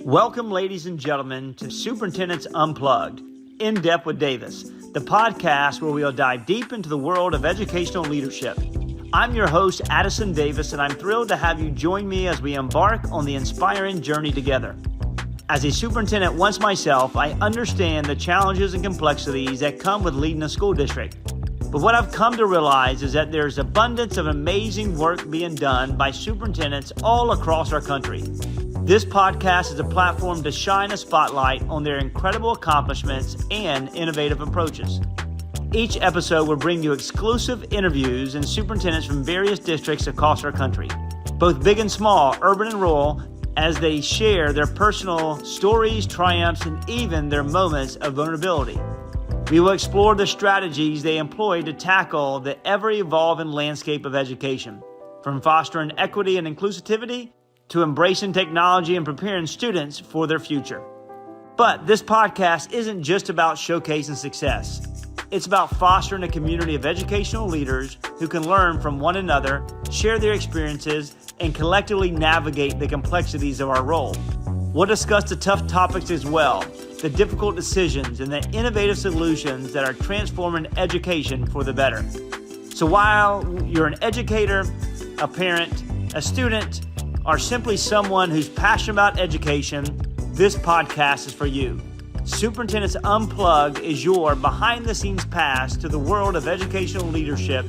Welcome, ladies and gentlemen, to Superintendents Unplugged, In Depth with Davis, the podcast where we'll dive deep into the world of educational leadership. I'm your host, Addison Davis, and I'm thrilled to have you join me as we embark on the inspiring journey together. As a superintendent once myself, I understand the challenges and complexities that come with leading a school district. But what I've come to realize is that there's abundance of amazing work being done by superintendents all across our country. This podcast is a platform to shine a spotlight on their incredible accomplishments and innovative approaches. Each episode will bring you exclusive interviews and superintendents from various districts across our country, both big and small, urban and rural, as they share their personal stories, triumphs, and even their moments of vulnerability. We will explore the strategies they employ to tackle the ever-evolving landscape of education, from fostering equity and inclusivity to embracing technology and preparing students for their future. But this podcast isn't just about showcasing success. It's about fostering a community of educational leaders who can learn from one another, share their experiences, and collectively navigate the complexities of our role. We'll discuss the tough topics as well, the difficult decisions, and the innovative solutions that are transforming education for the better. So while you're an educator, a parent, a student, or simply someone who's passionate about education, this podcast is for you. Superintendents Unplugged is your behind-the-scenes pass to the world of educational leadership,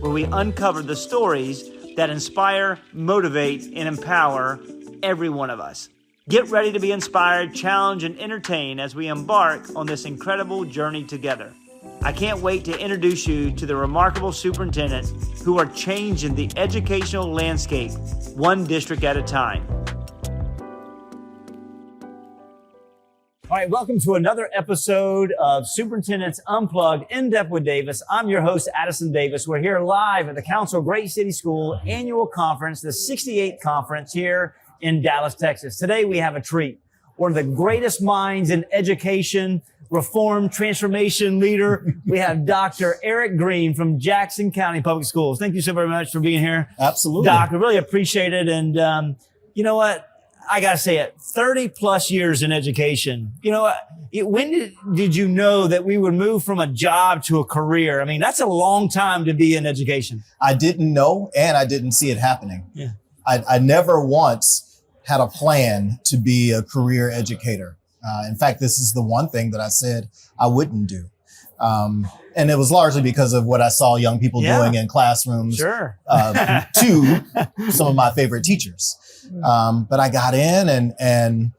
where we uncover the stories that inspire, motivate, and empower every one of us. Get ready to be inspired, challenged, and entertained as we embark on this incredible journey together. I can't wait to introduce you to the remarkable superintendents who are changing the educational landscape one district at a time. All right, welcome to another episode of Superintendents Unplugged, In Depth with Davis. I'm your host, Addison Davis. We're here live at the Council of Great City School Annual Conference, the 68th conference here in Dallas, Texas. Today we have a treat. One of the greatest minds in education, reform, transformation leader. We have Dr. Errick Greene from Jackson County Public Schools. Thank you so very much for being here. Absolutely. Doc, I really appreciate it. And you know what? I got to say it, 30 plus years in education. You know, when did you know that we would move from a job to a career? I mean, that's a long time to be in education. I didn't know, and I didn't see it happening. Yeah. I never once had a plan to be a career educator. In fact, this is the one thing that I said I wouldn't do. And it was largely because of what I saw young people doing in classrooms Sure. To some of my favorite teachers. But I got in and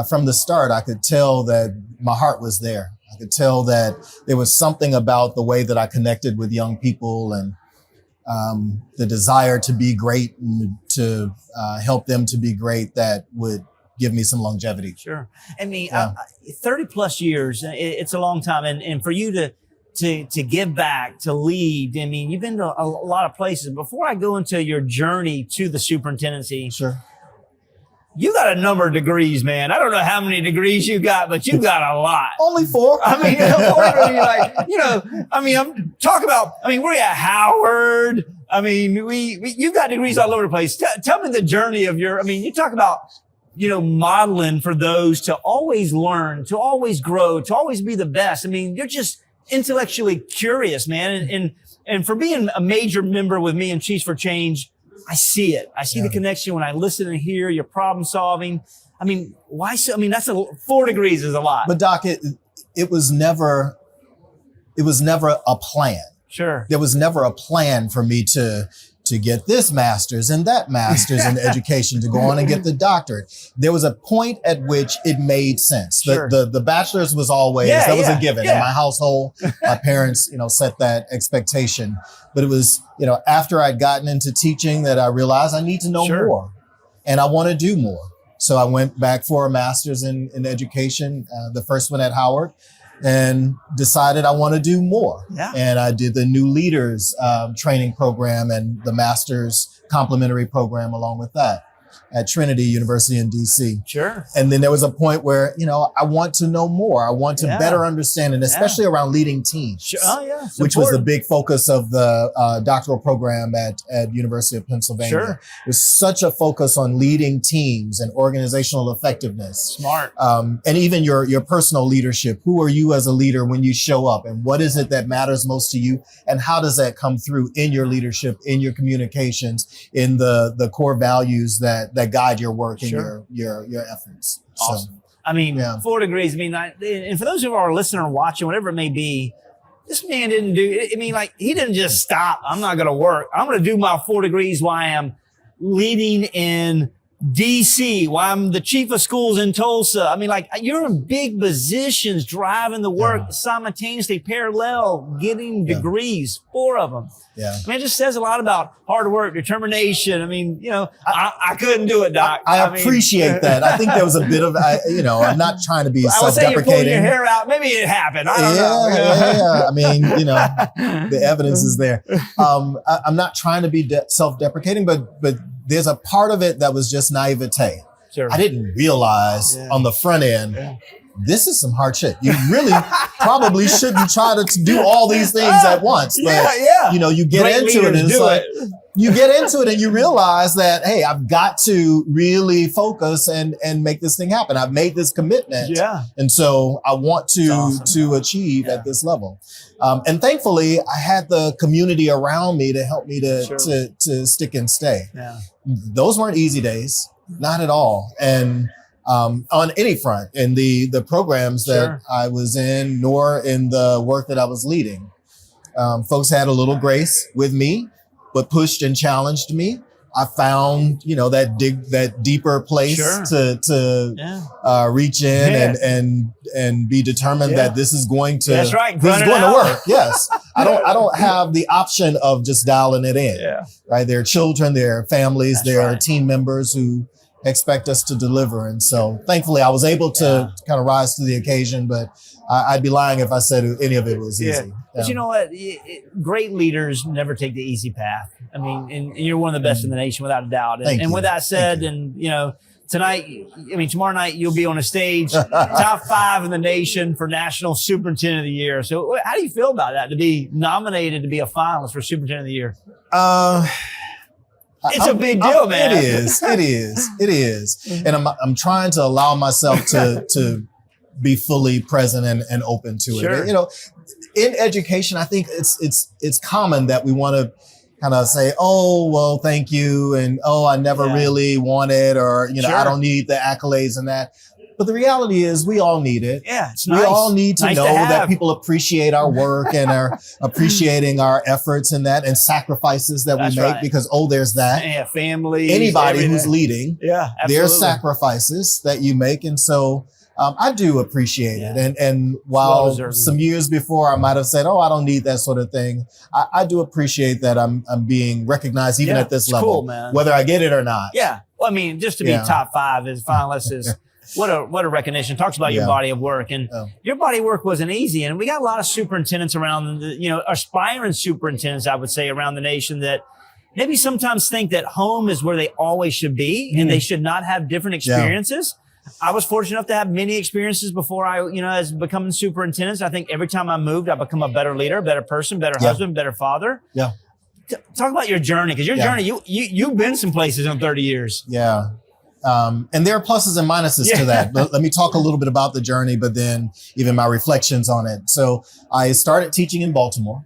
from the start, I could tell that my heart was there. I could tell that there was something about the way that I connected with young people and the desire to be great and to help them to be great that would give me some longevity. Sure. I mean, 30 plus years, it's a long time. And for you to give back, to lead, I mean, you've been to a lot of places. Before I go into your journey to the superintendency, Sure. You got a number of degrees, man. I don't know how many degrees you got, but you got a lot. Only 4. I mean, we're at Howard. I mean, you've got degrees all over the place. Tell me the journey of you talk about, modeling for those to always learn, to always grow, to always be the best. I mean, you're just intellectually curious, man. And for being a major member with me and Chiefs for Change, I see it. I see the connection when I listen and hear your problem solving. I mean, why so? I mean, 4 degrees is a lot. But Doc, it was never a plan. Sure. There was never a plan for me to get this master's and that master's in education, to go on and get the doctorate. There was a point at which it made sense. Sure. The bachelor's was always, that was a given. In my household, my parents, set that expectation. But it was, after I'd gotten into teaching that I realized I need to know more and I want to do more. So I went back for a master's in education, the first one at Howard, and decided I want to do more. Yeah. And I did the new leaders training program and the master's complementary program along with that. at Trinity University in DC. Sure. And then there was a point where, I want to know more. I want to better understand, and especially around leading teams, Sure. Oh, yeah. which was the big focus of the doctoral program at University of Pennsylvania. Sure. There's such a focus on leading teams and organizational effectiveness. Smart. And even your personal leadership. Who are you as a leader when you show up, and what is it that matters most to you, and how does that come through in your leadership, in your communications, in the core values that guide your work and your efforts. Awesome. So, 4 degrees. And for those who are listening or watching, whatever it may be, this man didn't do, he didn't just stop. I'm not going to work. I'm going to do my 4 degrees while I am leading in DC, while I'm the chief of schools in Tulsa. You're in big positions, driving the work simultaneously, parallel, getting degrees, 4 of them. Yeah. It just says a lot about hard work, determination. I couldn't do it, Doc. I appreciate that. I think there was a bit of, I'm not trying to be I would say you're pulling self-deprecating. your hair out. Maybe it happened. I don't know. Yeah. The evidence is there. I'm not trying to be self-deprecating, but there's a part of it that was just naivete. Sure. I didn't realize on the front end, this is some hard shit. You really probably shouldn't try to do all these things at once. But, you get Great into it and it's like, it. you get into it and you realize that, hey, I've got to really focus and make this thing happen. I've made this commitment. Yeah. And so I want to achieve at this level. And thankfully I had the community around me to help me to stick and stay. Yeah. Those weren't easy days, not at all. And on any front in the programs that I was in, nor in the work that I was leading. Folks had a little grace with me, but pushed and challenged me. I found, that deeper place to reach in and be determined that this is going to, That's right. this is going to work. Yes. I don't have the option of just dialing it in. Yeah. Right. There are children, there are families, That's there are right. team members who expect us to deliver. And so thankfully I was able to kind of rise to the occasion, but I'd be lying if I said any of it was easy. But you know what? Great leaders never take the easy path. And you're one of the best in the nation without a doubt. And with that said, tomorrow night you'll be on a stage, top 5 in the nation for National Superintendent of the Year. So how do you feel about that, to be nominated to be a finalist for Superintendent of the Year? It's a big deal, man. It is. And I'm trying to allow myself to be fully present and open to it. In education, I think it's common that we want to kind of say, oh, well, thank you. And, oh, I never really wanted, or, I don't need the accolades and that. But the reality is we all need it. Yeah, it's we nice. all need to Nice know to have. that people appreciate our work and are appreciating our efforts and that and sacrifices that That's we make right. because, there's that. Yeah, family. Anybody who's leading, absolutely. there's sacrifices that you make. And so I do appreciate it. And while some years before I might have said, I don't need that sort of thing, I do appreciate that I'm being recognized even at this level, cool, man. whether I get it or not. Yeah. Well, just to be top 5 as finalists is what a recognition. Talks about your body of work, and your body of work wasn't easy. And we got a lot of superintendents around aspiring superintendents, I would say, around the nation that maybe sometimes think that home is where they always should be and they should not have different experiences. I was fortunate enough to have many experiences before I, as becoming superintendent. I think every time I moved, I become a better leader, a better person, better husband, better father. Yeah. Talk about your journey, because your journey, you've been some places in 30 years. Yeah. And there are pluses and minuses to that. But let me talk a little bit about the journey, but then even my reflections on it. So I started teaching in Baltimore.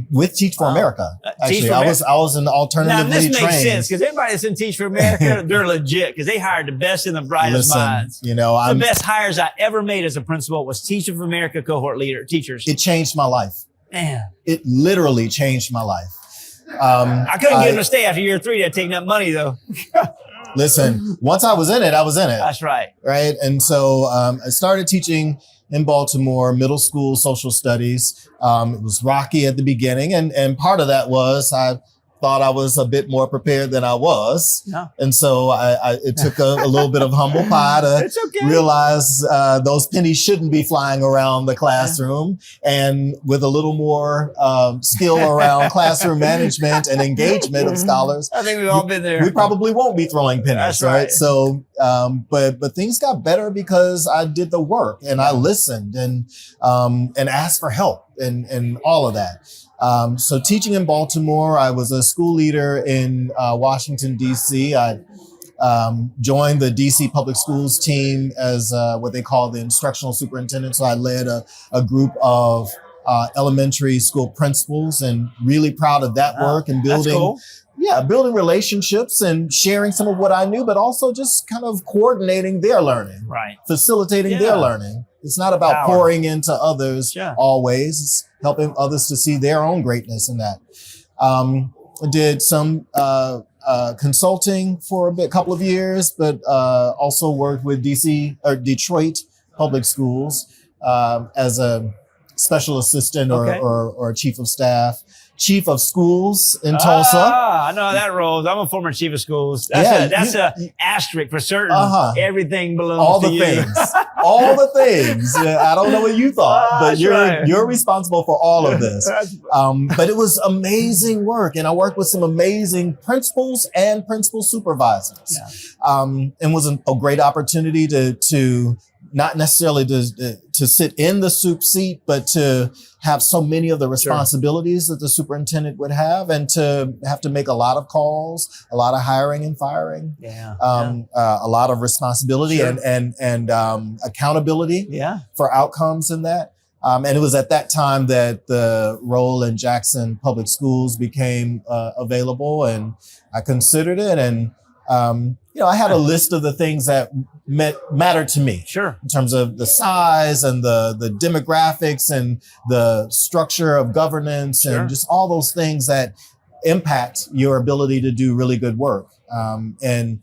With Teach for America. Actually, I was an alternatively trained. Now, this makes sense, because everybody that's in Teach for America, they're legit, because they hired the best and the brightest minds. The best hires I ever made as a principal was Teach for America cohort teachers. It changed my life. Man. It literally changed my life. I couldn't get them to stay after year 3. They're taking up money, though. Listen, once I was in it, I was in it. That's right. Right. And so I started teaching in Baltimore, middle school social studies. It was rocky at the beginning. And part of that was I thought I was a bit more prepared than I was. Yeah. And so it took a little bit of humble pie to realize those pennies shouldn't be flying around the classroom. And with a little more skill around classroom management and engagement of scholars, I think we've all been there. We probably won't be throwing pennies, That's right? So, but things got better because I did the work and I listened and asked for help and all of that. So teaching in Baltimore, I was a school leader in Washington, D.C. I joined the D.C. public schools team as what they call the instructional superintendent. So I led a group of elementary school principals, and really proud of that work and building. That's cool. Yeah, building relationships and sharing some of what I knew, but also just kind of coordinating their learning, Right. facilitating their learning. It's not about pouring into others always. It's helping others to see their own greatness in that. I did some consulting for a couple of years, but also worked with Detroit public schools as a special assistant or chief of staff. Chief of schools in Tulsa. I know how that rolls. I'm a former chief of schools. That's a asterisk for certain. Everything belongs all to the you. Things. All the things. I don't know what you thought, but you're responsible for all of this. But it was amazing work, and I worked with some amazing principals and principal supervisors. And was a great opportunity to not necessarily to sit in the soup seat, but to have so many of the responsibilities that the superintendent would have, and to have to make a lot of calls, a lot of hiring and firing, a lot of responsibility and accountability for outcomes in that. And it was at that time that the role in Jackson Public Schools became available, and I considered it. And I had a list of the things that mattered to me. In terms of the size and the demographics and the structure of governance and just all those things that impact your ability to do really good work. And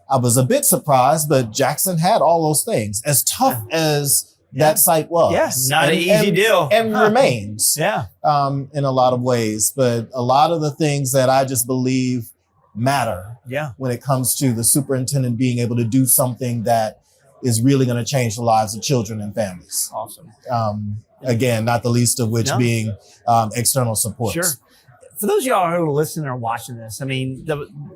I was a bit surprised, but Jackson had all those things. As tough as that site was. Not an easy deal. And remains in a lot of ways. But a lot of the things that I just believe matter when it comes to the superintendent being able to do something that is really going to change the lives of children and families. Awesome. Again, not the least of which being external support. For those of y'all who are listening or watching this, I mean,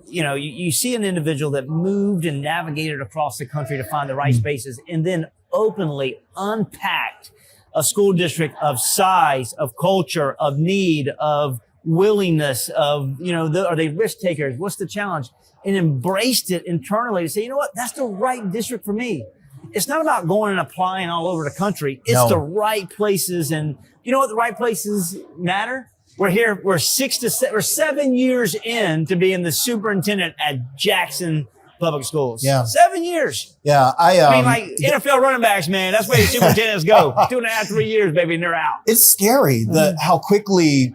you see an individual that moved and navigated across the country to find the right spaces, and then openly unpacked a school district of size, of culture, of need, of willingness, of, are they risk takers? What's the challenge? And embraced it internally to say, you know what, that's the right district for me. It's not about going and applying all over the country. It's the right places. And you know what the right places matter? We're 7 years in to being the superintendent at Jackson Public Schools. 7 years. I mean, like NFL running backs, man. That's where the superintendents go. 2.5, 3 years, baby, and they're out. It's scary how quickly,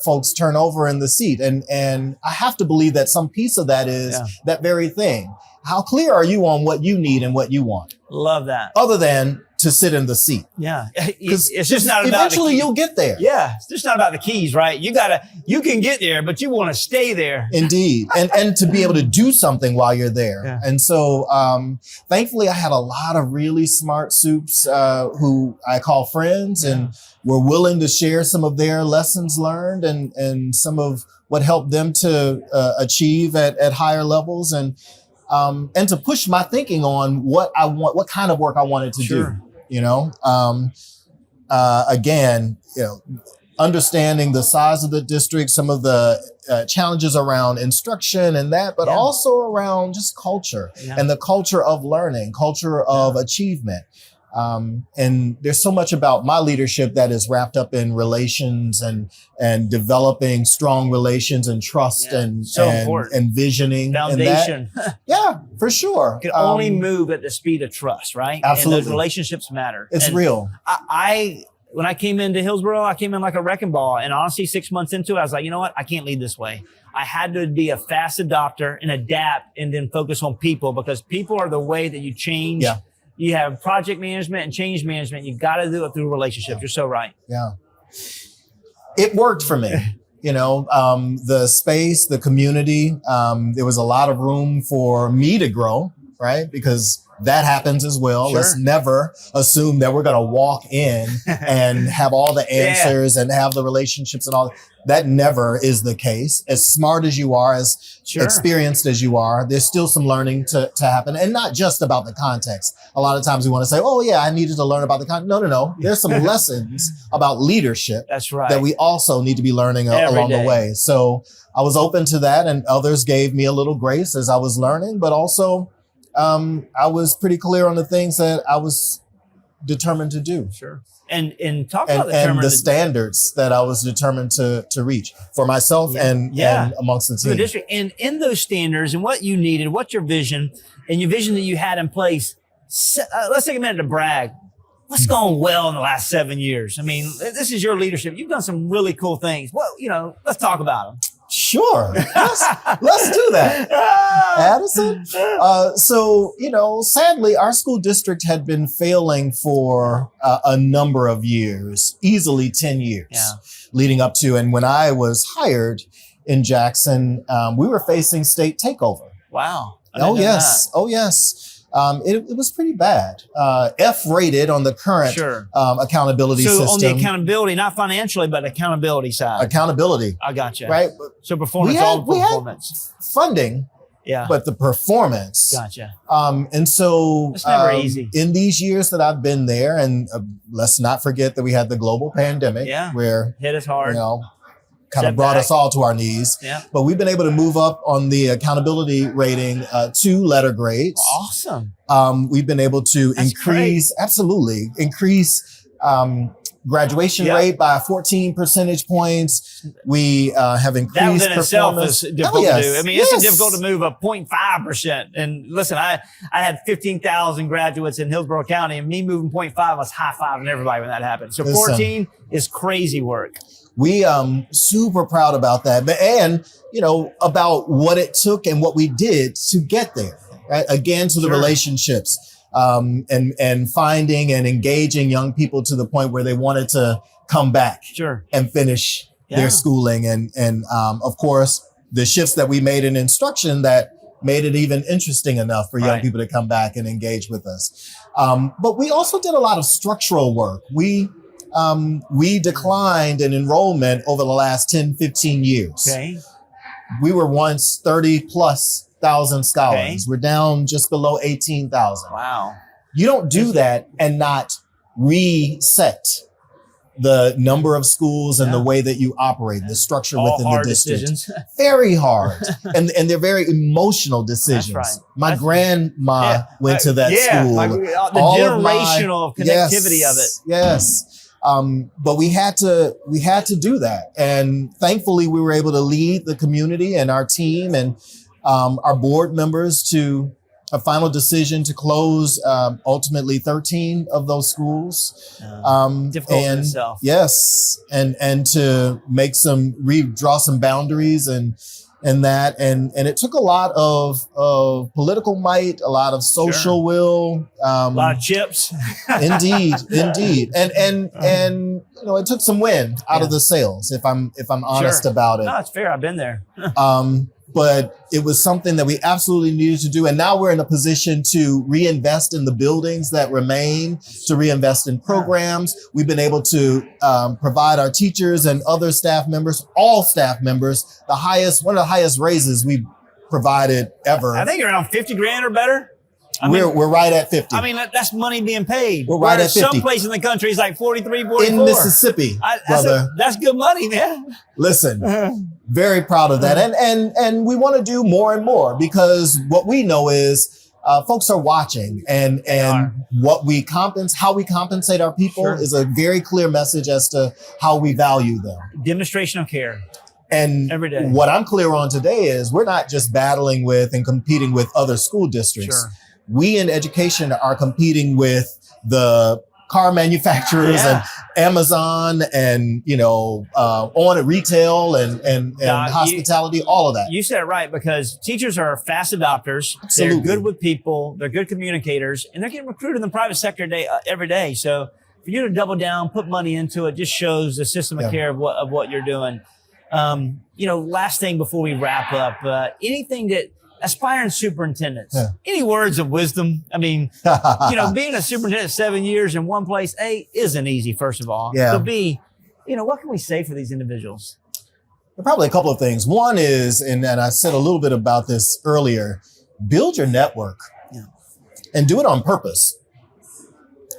folks turn over in the seat. And I have to believe that some piece of that is that very thing. How clear are you on what you need and what you want? Love that. Other than to sit in the seat. It's just not about eventually you'll get there. It's just not about the keys, right? You can get there, but you want to stay there. Indeed. And to be able to do something while you're there. And so, thankfully I had a lot of really smart soups, who I call friends and were willing to share some of their lessons learned and some of what helped them to, achieve at higher levels and to push my thinking on what kind of work I wanted to do. Again, understanding the size of the district, some of the challenges around instruction and that, but also around just culture and the culture of learning, culture of achievement. And there's so much about my leadership that is wrapped up in relations and developing strong relations and trust and visioning. Foundation. And for sure. Can only move at the speed of trust, right? Absolutely. And those relationships matter. It's real. When I came into Hillsborough, I came in like a wrecking ball. And honestly, 6 months into it, I was like, you know what? I can't lead this way. I had to be a fast adopter and adapt and then focus on people, because people are the way that you change. You have project management and change management. You got to do it through relationships. You're so right. It worked for me. The space, the community, there was a lot of room for me to grow, right? Because that happens as well. Sure. Let's never assume that we're going to walk in and have all the answers and have the relationships and all. That never is the case. As smart as you are, as experienced as you are, there's still some learning to happen, and not just about the context. A lot of times we want to say, oh yeah, I needed to learn about the context. No. There's some lessons about leadership that we also need to be learning along the way. So I was open to that, and others gave me a little grace as I was learning, but also I was pretty clear on the things that I was determined to do. Sure. And talk and, about the standards that I was determined to reach for myself and amongst the team. The district. And in those standards and what you needed, what's your vision and your vision that you had in place. Let's take a minute to brag. What's gone well in the last 7 years? I mean, this is your leadership. You've done some really cool things. Well, let's talk about them. Sure. Let's do that, Addison. Sadly, our school district had been failing for a number of years, easily 10 years leading up to. And when I was hired in Jackson, we were facing state takeover. Wow. Oh, yes. It was pretty bad. F-rated on the current accountability system. So on the accountability, not financially, but accountability side. Accountability. I gotcha. Right? So performance, all performance. Funding. Yeah. But the performance. Gotcha. And so it's never easy. In these years that I've been there, and let's not forget that we had the global pandemic where hit us hard. Kind of brought us all to our knees. Yeah. But we've been able to move up on the accountability rating 2 letter grades. Awesome. We've been able to increase graduation rate by 14 percentage points. We have increased that within itself performance. is difficult to do. I mean, it's difficult to move a 0.5%. And listen, I had 15,000 graduates in Hillsborough County, and me moving 0.5, I was high-fiving everybody when that happened. So 14 is crazy work. We super proud about that, and about what it took and what we did to get there. Right, again, to the relationships, and finding and engaging young people to the point where they wanted to come back and finish their schooling, and of course the shifts that we made in instruction that made it even interesting enough for young people to come back and engage with us. But we also did a lot of structural work. We declined in enrollment over the last 10, 15 years. Okay. We were once 30,000+ scholars. Okay. We're down just below 18,000. Wow. You don't do that and not reset the number of schools and the way that you operate, the structure within the district. Decisions. Very hard. and they're very emotional decisions. That's right. My grandma went to that school. The generational connectivity of it. Yes. But we had to do that. And thankfully we were able to lead the community and our team and our board members to a final decision to close ultimately 13 of those schools. Difficult in itself. Yes. And to make draw some boundaries and that. And it took a lot of political might, a lot of social will. A lot of chips. Indeed. And it took some wind out of the sails, if I'm honest about it. No, it's fair. I've been there. But it was something that we absolutely needed to do. And now we're in a position to reinvest in the buildings that remain, to reinvest in programs. We've been able to provide our teachers and other staff members, all staff members, one of the highest raises we've provided ever. I think around 50 grand or better. We're right at 50. I mean, that's money being paid. We're right at 50. Some place in the country is like 43, 44. In Mississippi, brother. That's good money, man. Listen, very proud of that. And we want to do more and more, because what we know is folks are watching, and how we compensate our people is a very clear message as to how we value them. Demonstration of care. And every day. What I'm clear on today is we're not just battling with and competing with other school districts. Sure. We in education are competing with the car manufacturers and Amazon and, on at retail and hospitality, all of that. You said it right, because teachers are fast adopters. Absolutely. They're good with people. They're good communicators, and they're getting recruited in the private sector every day. So for you to double down, put money into it, just shows the system of care of what you're doing. Last thing before we wrap up, anything that aspiring superintendents, any words of wisdom? I mean, being a superintendent 7 years in one place, A, isn't easy, first of all. Yeah. So B, what can we say for these individuals? Probably a couple of things. One is, and I said a little bit about this earlier, build your network and do it on purpose.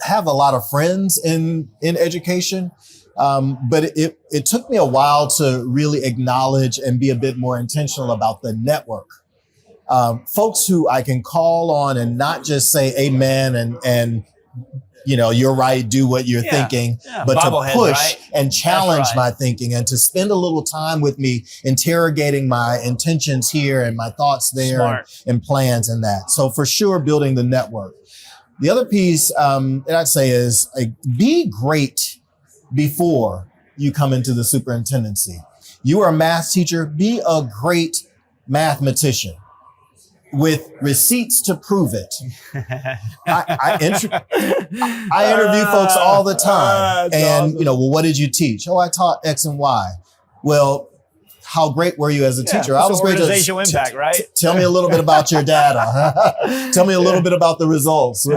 Have a lot of friends in education, but it took me a while to really acknowledge and be a bit more intentional about the network. Folks who I can call on and not just say amen and you're right, do what you're thinking, but to push and challenge my thinking and to spend a little time with me interrogating my intentions here and my thoughts there and plans and that. So for sure, building the network. The other piece that I'd say is be great before you come into the superintendency. You are a math teacher, be a great mathematician with receipts to prove it. I interview folks all the time. And, awesome. Well, what did you teach? Oh, I taught X and Y. Well, how great were you as a teacher? I was great. Organizational impact, right? Tell me a little bit about your data. Tell me a little bit about the results.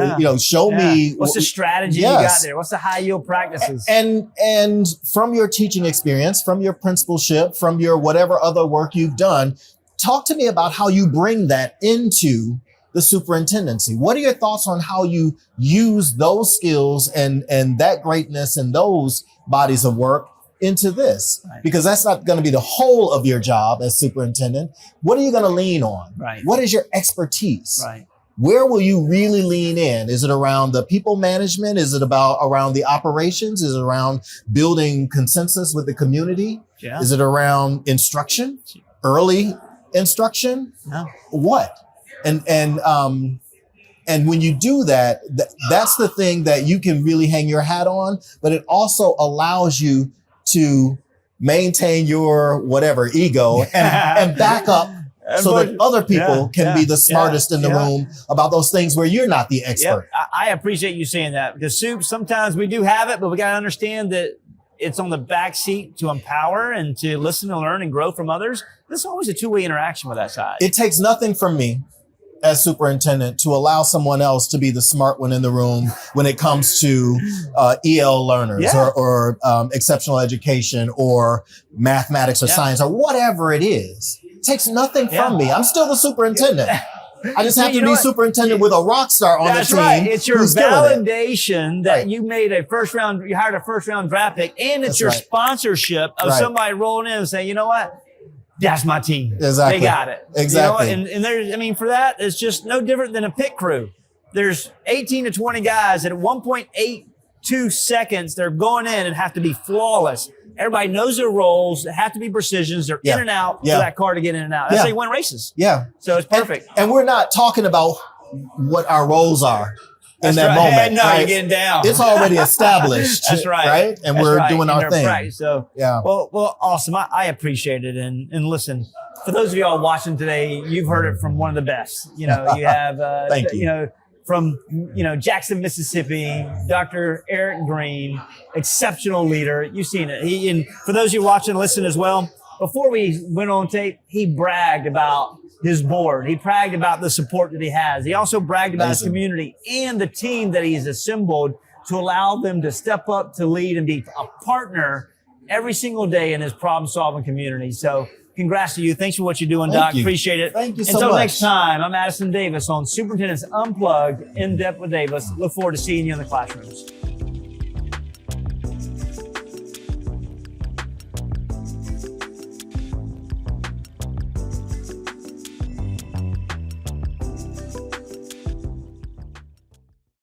Show me. What's the strategy you got there? What's the high yield practices? And from your teaching experience, from your principalship, from your whatever other work you've done, talk to me about how you bring that into the superintendency. What are your thoughts on how you use those skills and that greatness and those bodies of work into this? Right. Because that's not going to be the whole of your job as superintendent. What are you going to lean on? Right. What is your expertise? Right. Where will you really lean in? Is it around the people management? Is it around the operations? Is it around building consensus with the community? Yeah. Is it around instruction? Early instruction? No. What? And when you do that, that's the thing that you can really hang your hat on, but it also allows you to maintain your whatever ego and back up so that other people can be the smartest in the room about those things where you're not the expert. Yep. I appreciate you saying that, because sometimes we do have it, but we got to understand that it's on the back seat to empower and to listen and learn and grow from others. There's always a two-way interaction with that side. It takes nothing from me as superintendent to allow someone else to be the smart one in the room when it comes to EL learners or exceptional education or mathematics or science or whatever it is. It takes nothing from me. I'm still the superintendent. I just have to be superintendent with a rock star on the team. That's right. It's your validation that you made you hired a first round draft pick, and it's your sponsorship of somebody rolling in and saying, you know what? That's my team. Exactly. They got it. Exactly. And there's, for that, it's just no different than a pit crew. There's 18 to 20 guys that at 1.82 seconds, they're going in and have to be flawless. Everybody knows their roles. They have to be precisions. They're in and out for that car to get in and out. That's how you win races. Yeah. So it's perfect. And we're not talking about what our roles are in that moment. No, you're getting down. It's already established. That's right. Right? And we're doing our thing. Practice. So, well, awesome. I appreciate it. And listen, for those of y'all watching today, you've heard it from one of the best. You have, Thank you. From, Jackson, Mississippi, Dr. Errick Greene, exceptional leader. You've seen it. And for those of you watching and listening as well, before we went on tape, he bragged about his board. He bragged about the support that he has. He also bragged about his community and the team that he's assembled to allow them to step up to lead and be a partner every single day in his problem-solving community. So congrats to you. Thanks for what you're doing, Doc. Appreciate it. Thank you so much. Until next time, I'm Addison Davis on Superintendents Unplugged, In Depth with Davis. Look forward to seeing you in the classrooms.